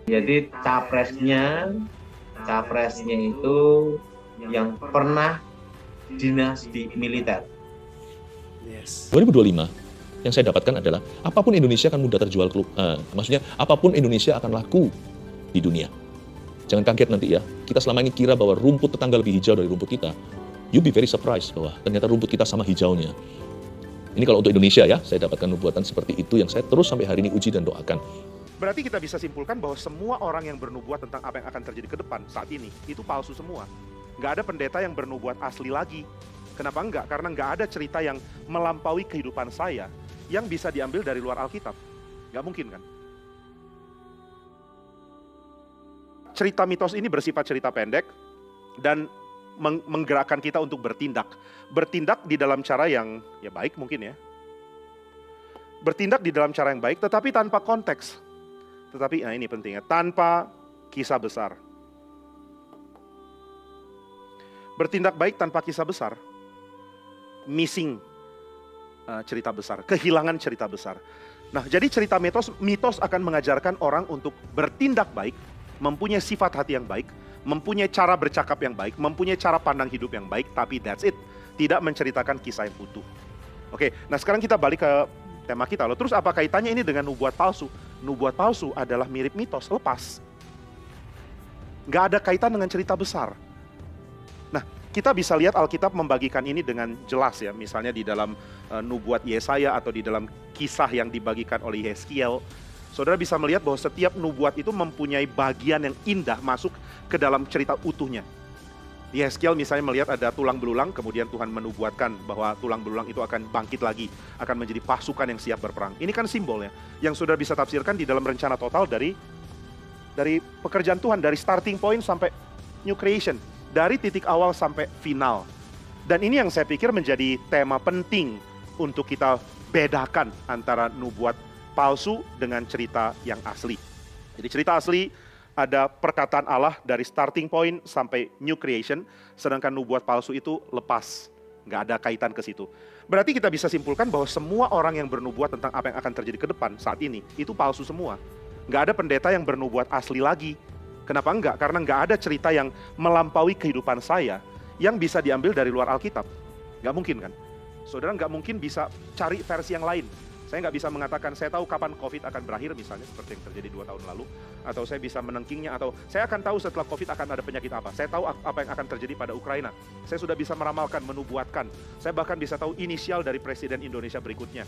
Jadi capresnya itu yang pernah dinas di militer. Yes. 2025 yang saya dapatkan adalah apapun Indonesia akan mudah terjual, maksudnya apapun Indonesia akan laku di dunia. Jangan kaget nanti ya, kita selama ini kira bahwa rumput tetangga lebih hijau dari rumput kita. You be very surprised bahwa ternyata rumput kita sama hijaunya. Ini kalau untuk Indonesia ya, saya dapatkan nubuatan seperti itu yang saya terus sampai hari ini uji dan doakan. Berarti kita bisa simpulkan bahwa semua orang yang bernubuat tentang apa yang akan terjadi ke depan saat ini, itu palsu semua. Nggak ada pendeta yang bernubuat asli lagi. Kenapa enggak? Karena nggak ada cerita yang melampaui kehidupan saya yang bisa diambil dari luar Alkitab. Nggak mungkin kan? Cerita mitos ini bersifat cerita pendek dan menggerakkan kita untuk bertindak. Bertindak di dalam cara yang ya baik mungkin ya. Bertindak di dalam cara yang baik tetapi tanpa konteks. Tetapi nah ini pentingnya, tanpa kisah besar. Bertindak baik tanpa kisah besar. Missing cerita besar, kehilangan cerita besar. Nah, jadi cerita mitos akan mengajarkan orang untuk bertindak baik, mempunyai sifat hati yang baik, mempunyai cara bercakap yang baik, mempunyai cara pandang hidup yang baik, tapi that's it. Tidak menceritakan kisah yang utuh. Oke, nah sekarang kita balik ke tema kita loh. Terus apa kaitannya ini dengan nubuat palsu? Nubuat palsu adalah mirip mitos, lepas. Nggak ada kaitan dengan cerita besar. Nah, kita bisa lihat Alkitab membagikan ini dengan jelas ya. Misalnya di dalam nubuat Yesaya atau di dalam kisah yang dibagikan oleh Yeskiel. Saudara bisa melihat bahwa setiap nubuat itu mempunyai bagian yang indah masuk ke dalam cerita utuhnya. Yeskiel misalnya melihat ada tulang belulang, kemudian Tuhan menubuatkan bahwa tulang belulang itu akan bangkit lagi, akan menjadi pasukan yang siap berperang. Ini kan simbolnya, yang saudara bisa tafsirkan di dalam rencana total dari pekerjaan Tuhan, dari starting point sampai new creation, dari titik awal sampai final. Dan ini yang saya pikir menjadi tema penting untuk kita bedakan antara nubuat palsu dengan cerita yang asli. Jadi cerita asli ada perkataan Allah dari starting point sampai new creation, sedangkan nubuat palsu itu lepas, nggak ada kaitan ke situ. Berarti kita bisa simpulkan bahwa semua orang yang bernubuat tentang apa yang akan terjadi ke depan saat ini, itu palsu semua. Nggak ada pendeta yang bernubuat asli lagi. Kenapa enggak? Karena nggak ada cerita yang melampaui kehidupan saya yang bisa diambil dari luar Alkitab. Nggak mungkin kan? Saudara nggak mungkin bisa cari versi yang lain. Saya nggak bisa mengatakan, saya tahu kapan COVID akan berakhir misalnya, seperti yang terjadi 2 tahun lalu. Atau saya bisa menengkingnya, atau saya akan tahu setelah COVID akan ada penyakit apa. Saya tahu apa yang akan terjadi pada Ukraina. Saya sudah bisa meramalkan, menubuatkan. Saya bahkan bisa tahu inisial dari Presiden Indonesia berikutnya.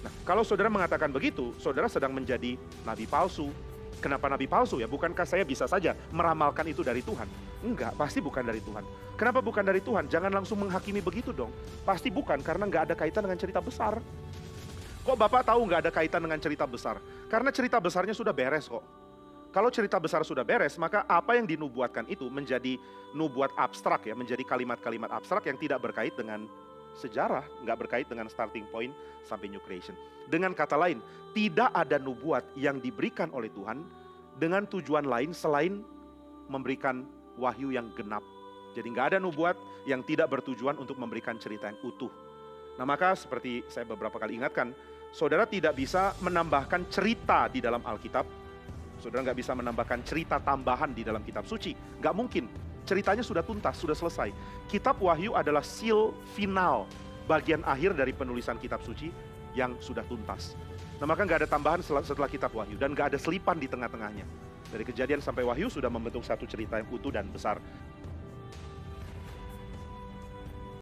Nah, kalau saudara mengatakan begitu, saudara sedang menjadi nabi palsu. Kenapa nabi palsu ya? Bukankah saya bisa saja meramalkan itu dari Tuhan? Enggak, pasti bukan dari Tuhan. Kenapa bukan dari Tuhan? Jangan langsung menghakimi begitu dong. Pasti bukan, karena nggak ada kaitan dengan cerita besar. Kok Bapak tahu nggak ada kaitan dengan cerita besar? Karena cerita besarnya sudah beres kok. Kalau cerita besar sudah beres, maka apa yang dinubuatkan itu menjadi nubuat abstrak ya, menjadi kalimat-kalimat abstrak yang tidak berkait dengan sejarah, nggak berkait dengan starting point sampai new creation. Dengan kata lain, tidak ada nubuat yang diberikan oleh Tuhan dengan tujuan lain selain memberikan wahyu yang genap. Jadi nggak ada nubuat yang tidak bertujuan untuk memberikan cerita yang utuh. Nah maka seperti saya beberapa kali ingatkan, saudara tidak bisa menambahkan cerita di dalam Alkitab. Saudara nggak bisa menambahkan cerita tambahan di dalam kitab suci. Nggak mungkin. Ceritanya sudah tuntas, sudah selesai. Kitab Wahyu adalah seal final, bagian akhir dari penulisan kitab suci yang sudah tuntas. Nah maka nggak ada tambahan setelah kitab Wahyu. Dan nggak ada selipan di tengah-tengahnya. Dari Kejadian sampai Wahyu sudah membentuk satu cerita yang utuh dan besar.